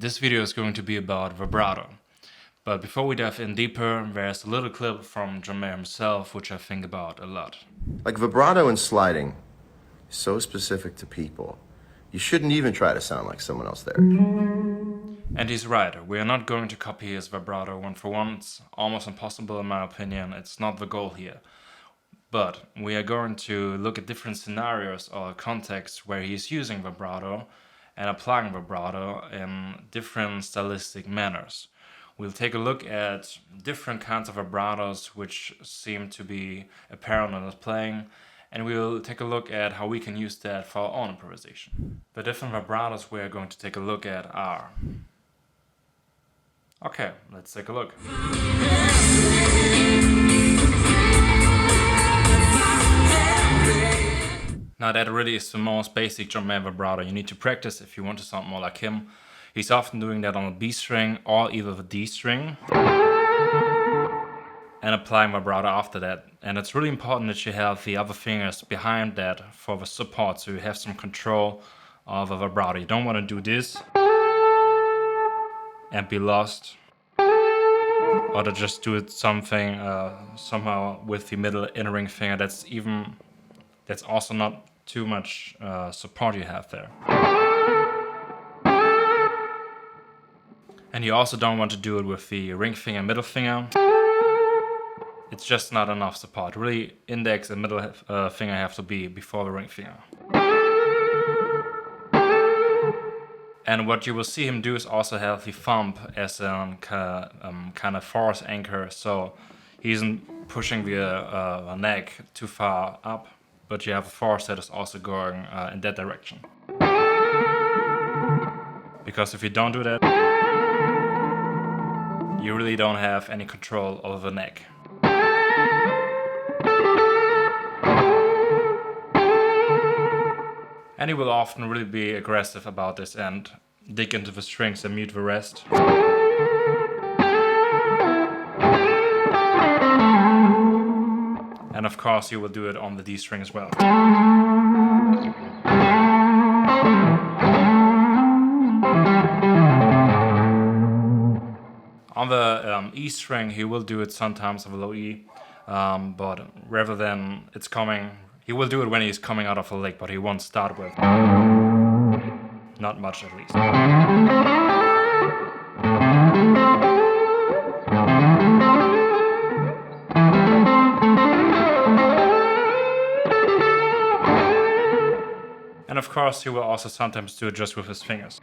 This video is going to be about vibrato. But before we dive in deeper, there's a little clip from John Mayer himself which I think about a lot. Like vibrato and sliding, so specific to people. You shouldn't even try to sound like someone else there. And he's right, we are not going to copy his vibrato one for one. It's almost impossible in my opinion, it's not the goal here. But we are going to look at different scenarios or contexts where he's using vibrato and applying vibrato in different stylistic manners. We'll take a look at different kinds of vibratos which seem to be apparent in his playing, and we'll take a look at how we can use that for our own improvisation. The different vibratos we are going to take a look at are... Okay, let's take a look. Now that really is the most basic John Mayer vibrato you need to practice if you want to sound more like him. He's often doing that on a B string or either the D string and applying vibrato after that. And it's really important that you have the other fingers behind that for the support, so you have some control of a vibrato. You don't want to do this and be lost, or to just do it somehow with the middle inner ring finger. That's also not too much support you have there. And you also don't want to do it with the ring finger, middle finger. It's just not enough support. Really, index and middle finger have to be before the ring finger. And what you will see him do is also have the thumb as a kind of force anchor, so he isn't pushing the neck too far up, but you have a force that is also going in that direction. Because if you don't do that, you really don't have any control over the neck. And he will often really be aggressive about this and dig into the strings and mute the rest. And of course you will do it on the D string as well. On the E string he will do it sometimes of a low E, but rather than it's coming, he will do it when he's coming out of a lick, but he won't start with. Not much at least. And of course he will also sometimes do it just with his fingers.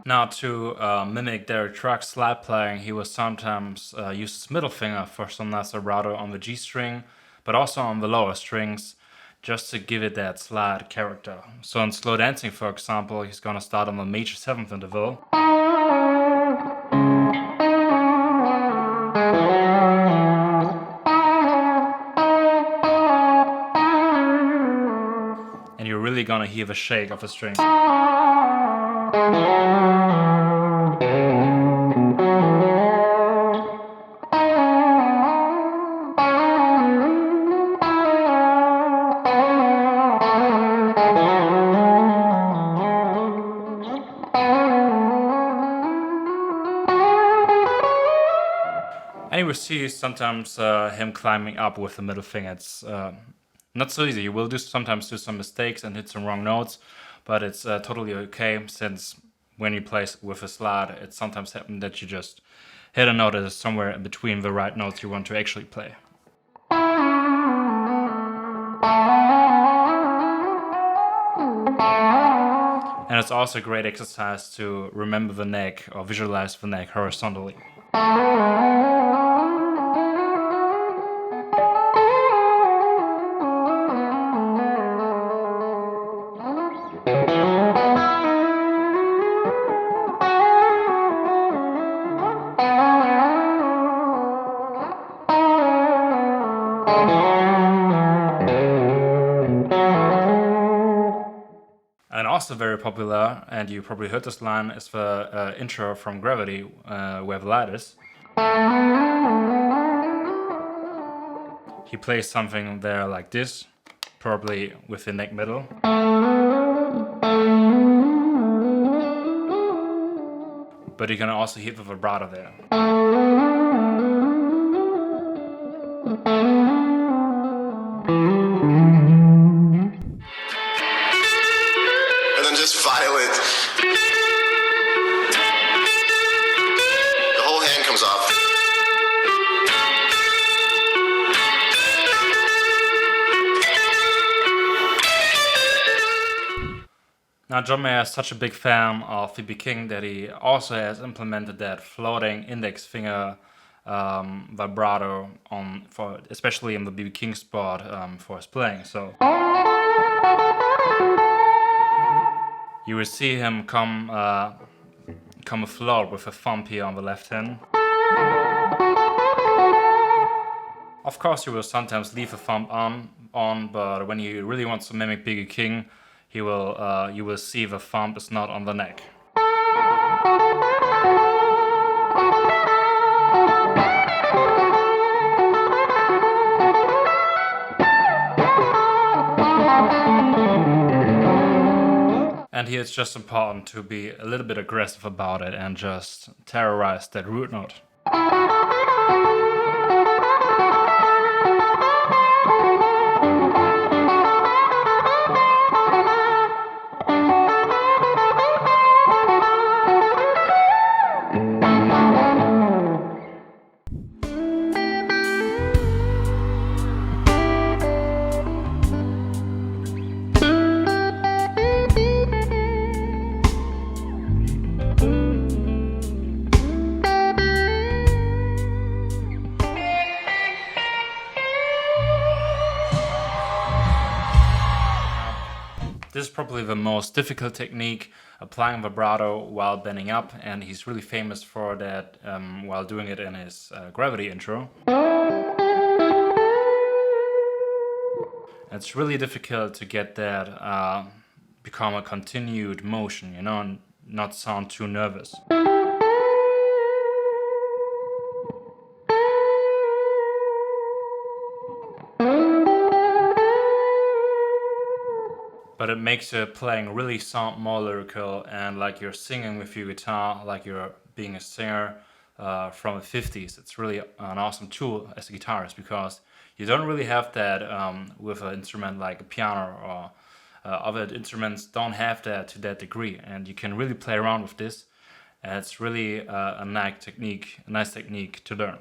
Now to mimic Derekt's slide playing, he will sometimes use his middle finger for some nice vibrato on the G string, but also on the lower strings, just to give it that slide character. So in slow dancing, for example, he's gonna start on the major 7th interval. And you're really gonna hear the shake of the strings. And you will see sometimes him climbing up with the middle finger. It's not so easy. You will sometimes do some mistakes and hit some wrong notes, but it's totally okay, since when you play with a slide, it sometimes happens that you just hit a note that is somewhere in between the right notes you want to actually play. And And it's also a great exercise to remember the neck or visualize the neck horizontally. And also very popular, and you probably heard this line, is the intro from Gravity, where the light is. He plays something there like this, probably with the neck middle. But you can also hit the vibrato there. And then just violent. The whole hand comes off. Now John Mayer is such a big fan of B.B. King that he also has implemented that floating index finger vibrato for especially in the B.B. King spot for his playing. So you will see him come afloat with a thumb here on the left hand. Of course, you will sometimes leave a thumb on, but when he really wants to mimic B.B. King, you will see the thumb is not on the neck. And here it's just important to be a little bit aggressive about it and just terrorize that root note. This is probably the most difficult technique, applying vibrato while bending up, and he's really famous for that while doing it in his Gravity intro. It's really difficult to get that become a continued motion, you know, and not sound too nervous. But it makes your playing really sound more lyrical and like you're singing with your guitar, like you're being a singer from the 50s. It's really an awesome tool as a guitarist because you don't really have that with an instrument like a piano or other instruments don't have that to that degree. And you can really play around with this. And it's really a nice technique to learn.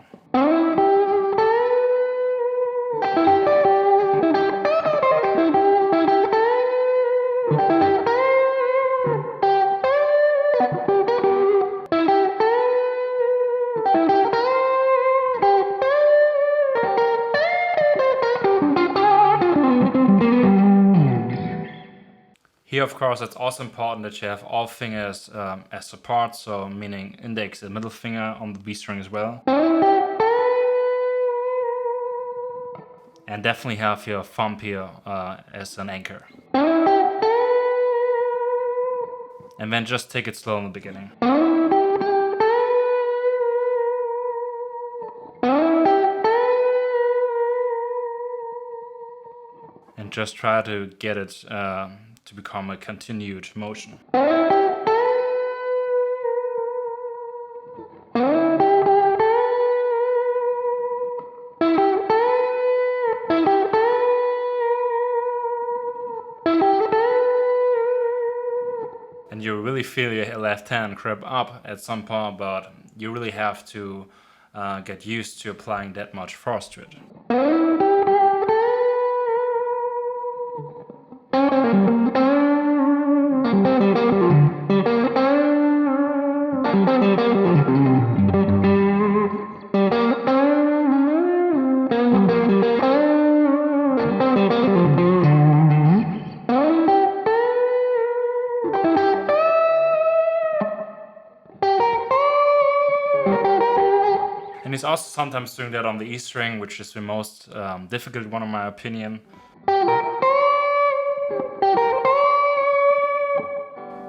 Here, of course, it's also important that you have all fingers as support, so meaning index and middle finger on the B string as well. And definitely have your thumb here as an anchor. And then just take it slow in the beginning. And just try to get it to become a continued motion. And you really feel your left hand creep up at some point, but you really have to get used to applying that much force to it. He's also sometimes doing that on the E string, which is the most difficult one in my opinion.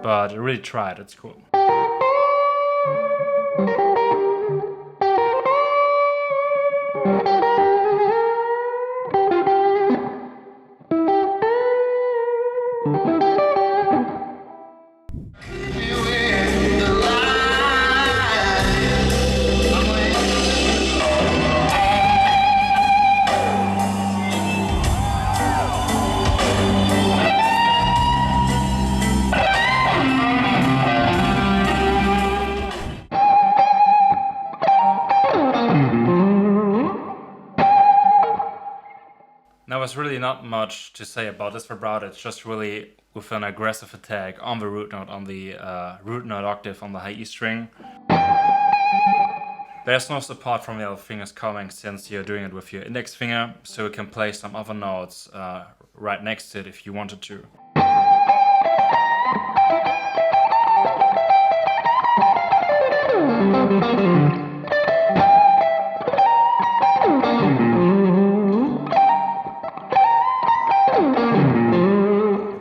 But really try it, it's cool. Now there's really not much to say about this vibrato, it's just really with an aggressive attack on the root note, on the root note octave on the high E string. There's no support from the other fingers coming since you're doing it with your index finger, so you can play some other notes right next to it if you wanted to.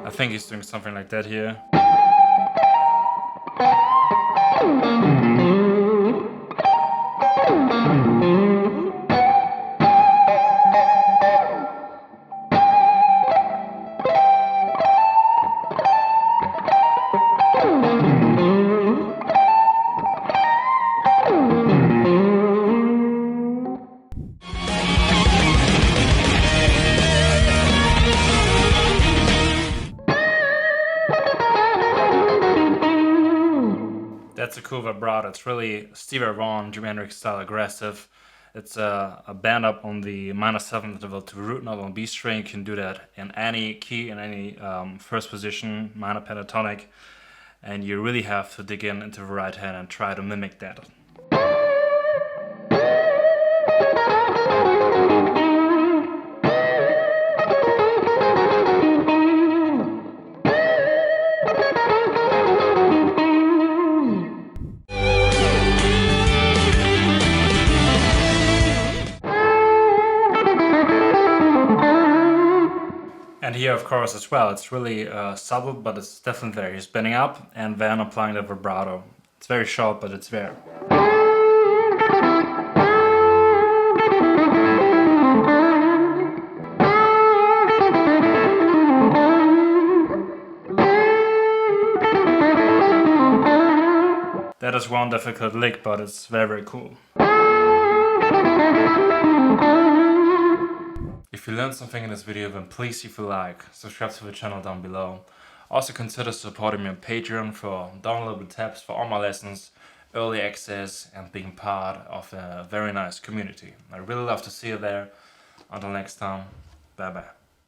I think he's doing something like that here. That's a cool vibrato. It's really Stevie Ray, Hendrix style aggressive. It's a band up on the -7th interval to root note on B string. You can do that in any key, in any first position, minor pentatonic, and you really have to dig into the right hand and try to mimic that. And here, of course, as well, it's really subtle, but it's definitely there. He's bending up and then applying the vibrato. It's very short, but it's there. That is one difficult lick, but it's very, very cool. If you learned something in this video, then please leave a like, subscribe to the channel down below. Also consider supporting me on Patreon for downloadable tabs for all my lessons, early access, and being part of a very nice community. I'd really love to see you there. Until next time, bye bye.